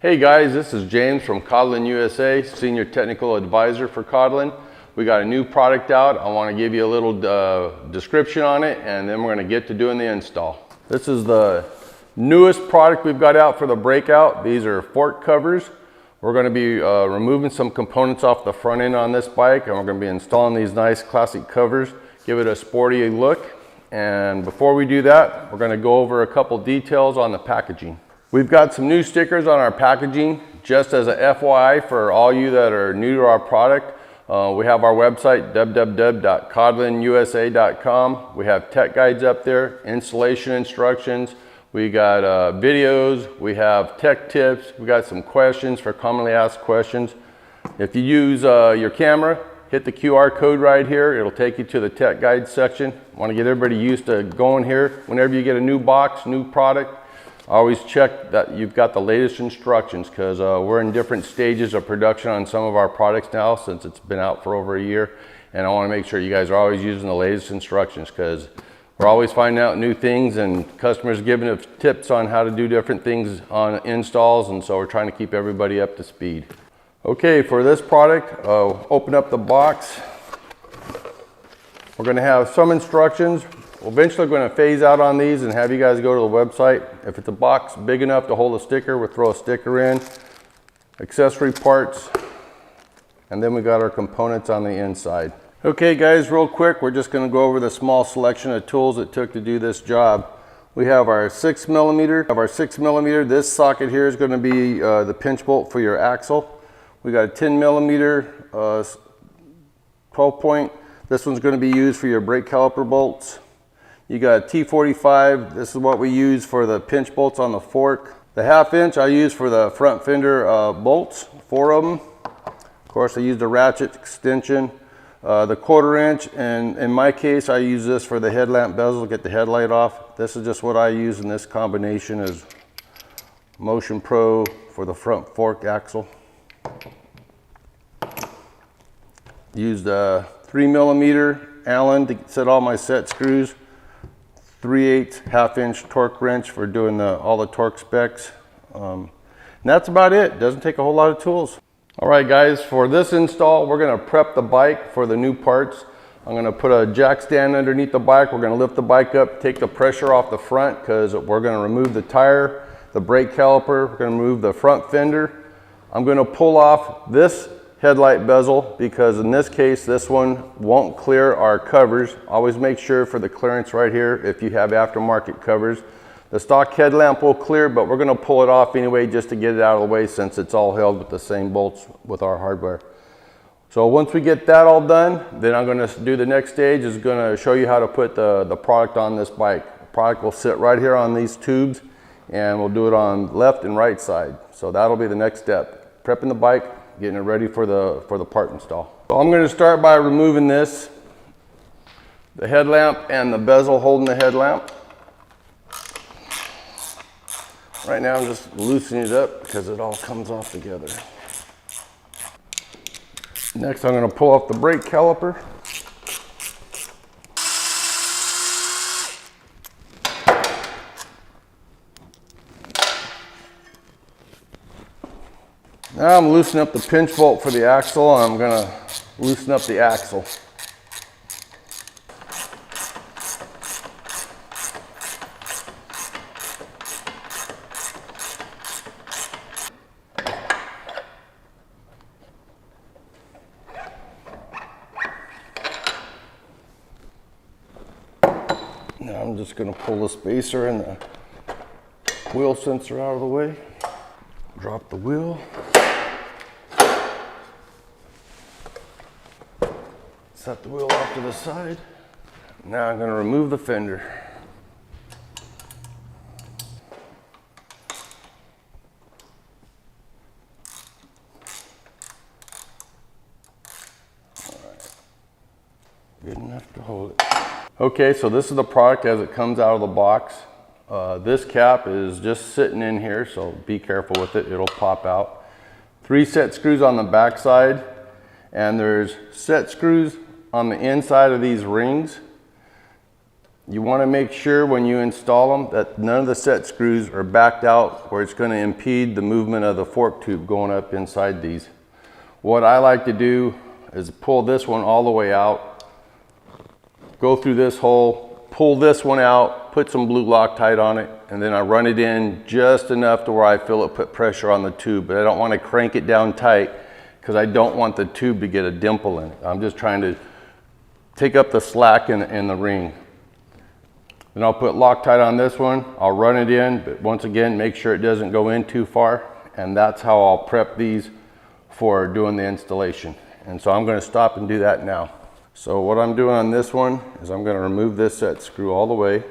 Hey guys, this is James from Kodlin USA, Senior Technical Advisor for Kodlin. We got a new product out. I want to give you a little description on it, and then we're going to get to doing the install. This is the newest product we've got out for the Breakout. These are fork covers. We're going to be removing some components off the front end on this bike, and we're going to be installing these nice classic covers, give it a sporty look. And before we do that, we're going to go over a couple details on the packaging. We've got some new stickers on our packaging, just as a FYI for all you that are new to our product. We have our website, www.kodlinusa.com. We have tech guides up there, installation instructions. We got videos, we have tech tips, we got some questions for commonly asked questions. If you use your camera, hit the QR code right here. It'll take you to the tech guide section. I want to get everybody used to going here. Whenever you get a new box, new product, always check that you've got the latest instructions, because we're in different stages of production on some of our products now since it's been out for over a year. And I want to make sure you guys are always using the latest instructions, because we're always finding out new things and customers giving us tips on how to do different things on installs. And so we're trying to keep everybody up to speed. Okay, for this product, open up the box. We're going to have some instructions. We're eventually going to phase out on these and have you guys go to the website. If it's a box big enough to hold a sticker, we'll throw a sticker in, accessory parts, and then we got our components on the inside. Okay guys, real quick, we're just going to go over the small selection of tools it took to do this job. We have our 6mm. This socket here is going to be the pinch bolt for your axle. We got a 10mm 12 point. This one's going to be used for your brake caliper bolts. You got a T45. This is what we use for the pinch bolts on the fork. The 1/2 inch I use for the front fender bolts, 4 of them. Of course, I used a ratchet extension. The 1/4 inch, and in my case, I use this for the headlamp bezel to get the headlight off. This is just what I use in this combination as Motion Pro for the front fork axle. Used a 3mm Allen to set all my set screws. 3/8 1/2 inch torque wrench for doing all the torque specs. And that's about it. Doesn't take a whole lot of tools. All right guys, for this install, we're going to prep the bike for the new parts. I'm going to put a jack stand underneath the bike. We're going to lift the bike up, take the pressure off the front, because we're going to remove the tire, the brake caliper. We're going to remove the front fender. I'm going to pull off this headlight bezel, because in this case, this one won't clear our covers. Always make sure for the clearance right here, if you have aftermarket covers. The stock headlamp will clear, but we're going to pull it off anyway just to get it out of the way, since it's all held with the same bolts with our hardware. So once we get that all done, then I'm going to do the next stage is going to show you how to put the product on this bike. The product will sit right here on these tubes, and we'll do it on left and right side. So that'll be the next step. Prepping the bike, getting it ready for the part install. So I'm going to start by removing this, the headlamp and the bezel holding the headlamp. Right now I'm just loosening it up because it all comes off together. Next I'm going to pull off the brake caliper. Now I'm loosening up the pinch bolt for the axle, and I'm going to loosen up the axle. Now I'm just going to pull the spacer and the wheel sensor out of the way. Drop the wheel. Set the wheel off to the side. Now I'm going to remove the fender. All right. Good enough to hold it. Okay, so this is the product as it comes out of the box. This cap is just sitting in here, so be careful with it. It'll pop out. 3 set screws on the back side, and there's set screws on the inside of these rings. You want to make sure when you install them that none of the set screws are backed out where it's going to impede the movement of the fork tube going up inside these. What I like to do is pull this one all the way out, go through this hole, pull this one out, put some blue Loctite on it, and then I run it in just enough to where I feel it put pressure on the tube, but I don't want to crank it down tight because I don't want the tube to get a dimple in it. I'm just trying to take up the slack in the ring. Then I'll put Loctite on this one, I'll run it in, but once again, make sure it doesn't go in too far, and that's how I'll prep these for doing the installation. And so I'm going to stop and do that now. So what I'm doing on this one is I'm going to remove this set screw all the way.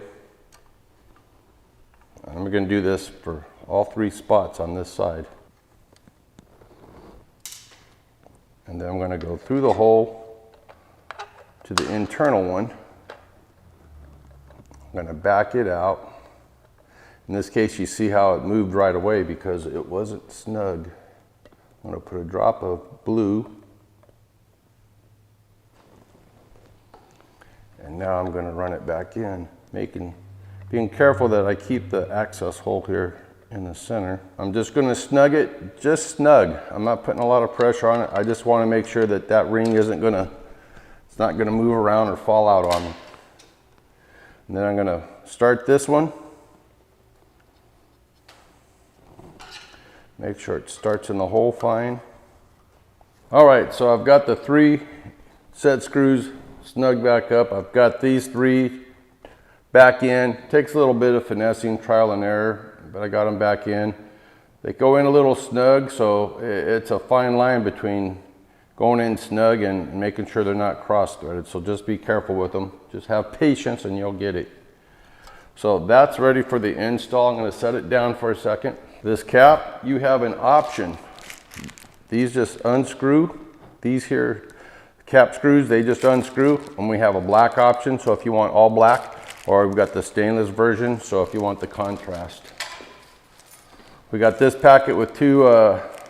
And I'm going to do this for all 3 spots on this side. And then I'm going to go through the hole to the internal one. I'm going to back it out. In this case, you see how it moved right away because it wasn't snug. I'm going to put a drop of blue. And now I'm going to run it back in, being careful that I keep the access hole here in the center. I'm just going to snug it, just snug. I'm not putting a lot of pressure on it. I just want to make sure that that ring it's not going to move around or fall out on me. And then I'm going to start this one. Make sure it starts in the hole fine. All right, so I've got the 3 set screws snug back up. I've got these 3 back in. Takes a little bit of finessing, trial and error, but I got them back in. They go in a little snug, so it's a fine line between going in snug and making sure they're not cross-threaded. So just be careful with them. Just have patience and you'll get it. So that's ready for the install. I'm going to set it down for a second. This cap, you have an option. These just unscrew. These here cap screws, they just unscrew, and we have a black option. So if you want all black, or we've got the stainless version. So if you want the contrast. We got this packet with 2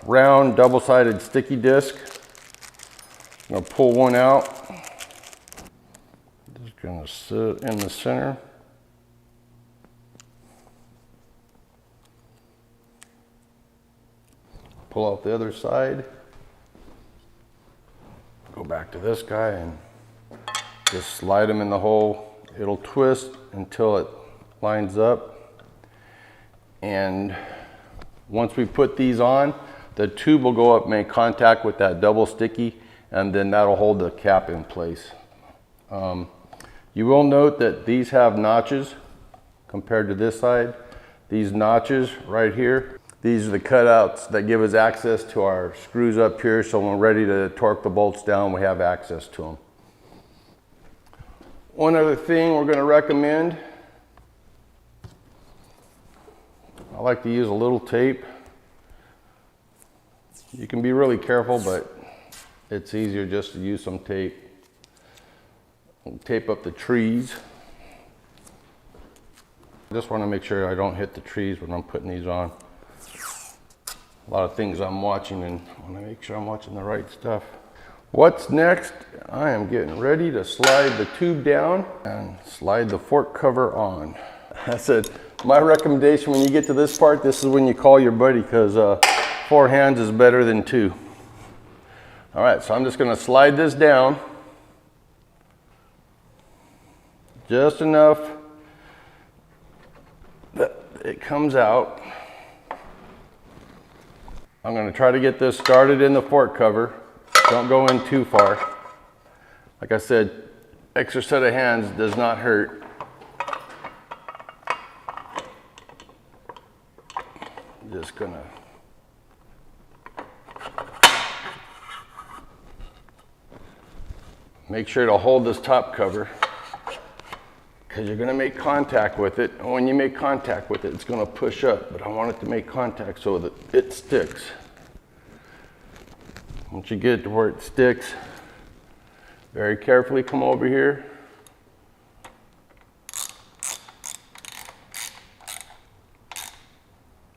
round double-sided sticky disc. I'm going to pull one out. Just going to sit in the center. Pull out the other side. Go back to this guy and just slide them in the hole. It'll twist until it lines up. And once we put these on, the tube will go up, make contact with that double sticky, and then that'll hold the cap in place. You will note that these have notches compared to this side. These notches right here, these are the cutouts that give us access to our screws up here, so when we're ready to torque the bolts down, we have access to them. One other thing we're going to recommend, I like to use a little tape. You can be really careful, but it's easier just to use some tape. Tape up the trees. I just want to make sure I don't hit the trees when I'm putting these on. A lot of things I'm watching, and I want to make sure I'm watching the right stuff. What's next? I am getting ready to slide the tube down and slide the fork cover on. I said, my recommendation when you get to this part, this is when you call your buddy, because 4 hands is better than 2. All right, so I'm just going to slide this down just enough that it comes out. I'm going to try to get this started in the fork cover. Don't go in too far. Like I said, extra set of hands does not hurt. Just gonna make sure to hold this top cover, because you're going to make contact with it, and when you make contact with it, it's going to push up, but I want it to make contact so that it sticks. Once you get to where it sticks, very carefully come over here.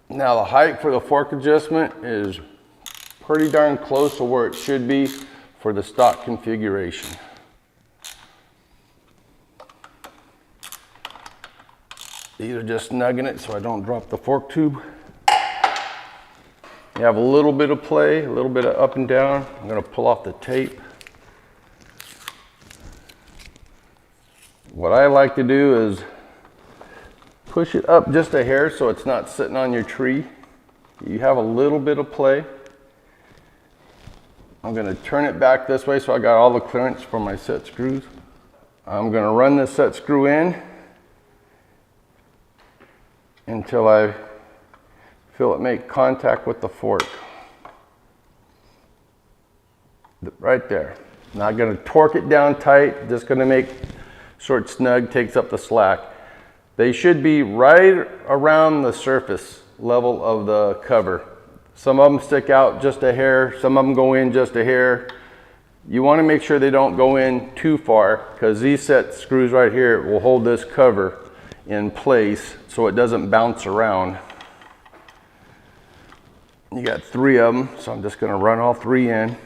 Now the height for the fork adjustment is pretty darn close to where it should be for the stock configuration. These are just snugging it so I don't drop the fork tube. You have a little bit of play, a little bit of up and down. I'm going to pull off the tape. What I like to do is push it up just a hair so it's not sitting on your tree. You have a little bit of play. I'm going to turn it back this way so I got all the clearance for my set screws. I'm going to run this set screw in until I feel it make contact with the fork. Right there. Not going to torque it down tight, just going to make sure it's snug, takes up the slack. They should be right around the surface level of the cover. Some of them stick out just a hair, some of them go in just a hair. You want to make sure they don't go in too far, because these set screws right here will hold this cover in place so it doesn't bounce around. You got 3 of them, so I'm just going to run all 3 in.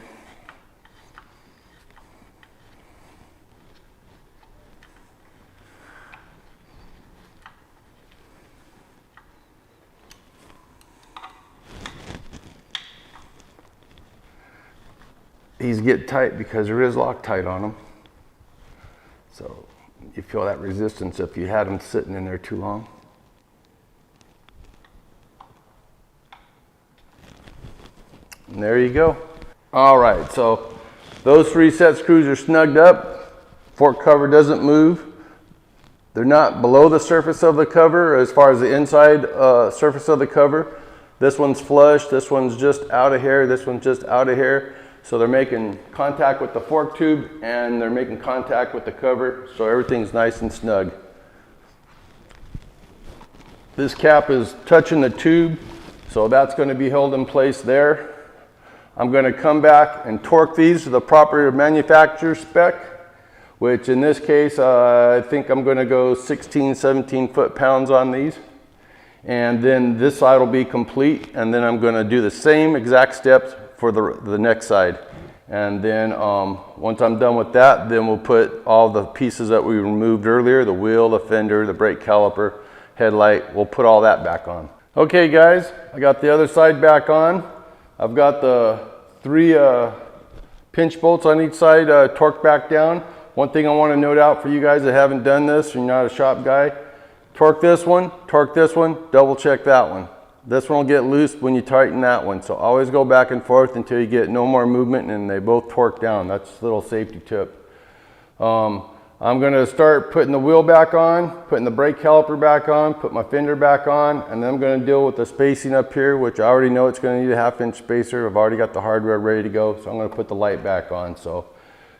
These get tight because there is Loctite on them. So you feel that resistance if you had them sitting in there too long. And there you go. All right, so those 3 set screws are snugged up. Fork cover doesn't move. They're not below the surface of the cover as far as the inside surface of the cover. This one's flush, this one's just out of hair, this one's just out of hair. So they're making contact with the fork tube and they're making contact with the cover, so everything's nice and snug. This cap is touching the tube, so that's going to be held in place there. I'm going to come back and torque these to the proper manufacturer spec, which in this case I think I'm going to go 16, 17 foot-pounds on these. And then this side will be complete, and then I'm going to do the same exact steps for the next side. And then once I'm done with that, then we'll put all the pieces that we removed earlier, the wheel, the fender, the brake caliper, headlight, we'll put all that back on. Okay guys, I got the other side back on. I've got the 3 pinch bolts on each side torqued back down. One thing I want to note out for you guys that haven't done this, you're not a shop guy, torque this one, double check that one. This one will get loose when you tighten that one. So always go back and forth until you get no more movement and they both torque down. That's a little safety tip. I'm going to start putting the wheel back on, putting the brake caliper back on, put my fender back on, and then I'm going to deal with the spacing up here, which I already know it's going to need a 1/2 inch spacer. I've already got the hardware ready to go, so I'm going to put the light back on. So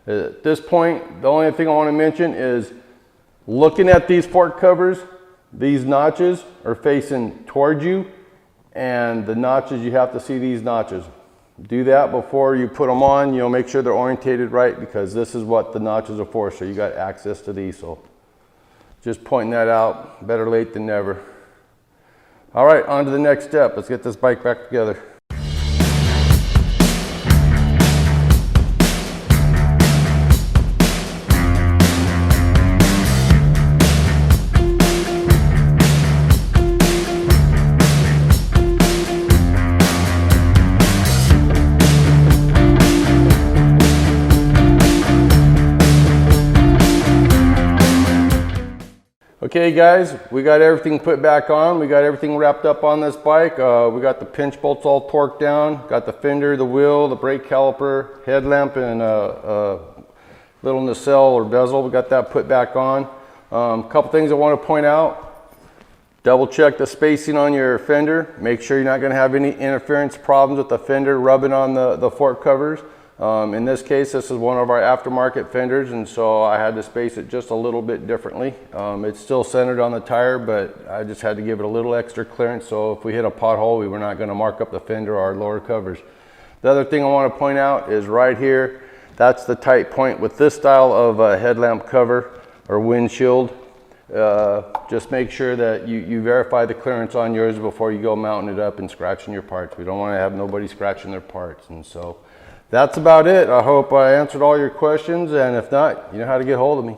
at this point, the only thing I want to mention is looking at these fork covers, these notches are facing towards you. And the notches, you have to see these notches. Do that before you put them on. You'll make sure they're orientated right, because this is what the notches are for. So you got access to these. So just pointing that out, better late than never. All right, on to the next step. Let's get this bike back together. Okay guys, we got everything put back on. We got everything wrapped up on this bike. We got the pinch bolts all torqued down. Got the fender, the wheel, the brake caliper, headlamp, and a little nacelle or bezel. We got that put back on. A couple things I want to point out. Double check the spacing on your fender. Make sure you're not going to have any interference problems with the fender rubbing on the fork covers. In this case, this is one of our aftermarket fenders, and so I had to space it just a little bit differently. It's still centered on the tire, but I just had to give it a little extra clearance, so if we hit a pothole, we were not going to mark up the fender or our lower covers. The other thing I want to point out is right here, that's the tight point with this style of headlamp cover or windshield. Just make sure that you verify the clearance on yours before you go mounting it up and scratching your parts. We don't want to have nobody scratching their parts, and so that's about it. I hope I answered all your questions, and if not, you know how to get hold of me.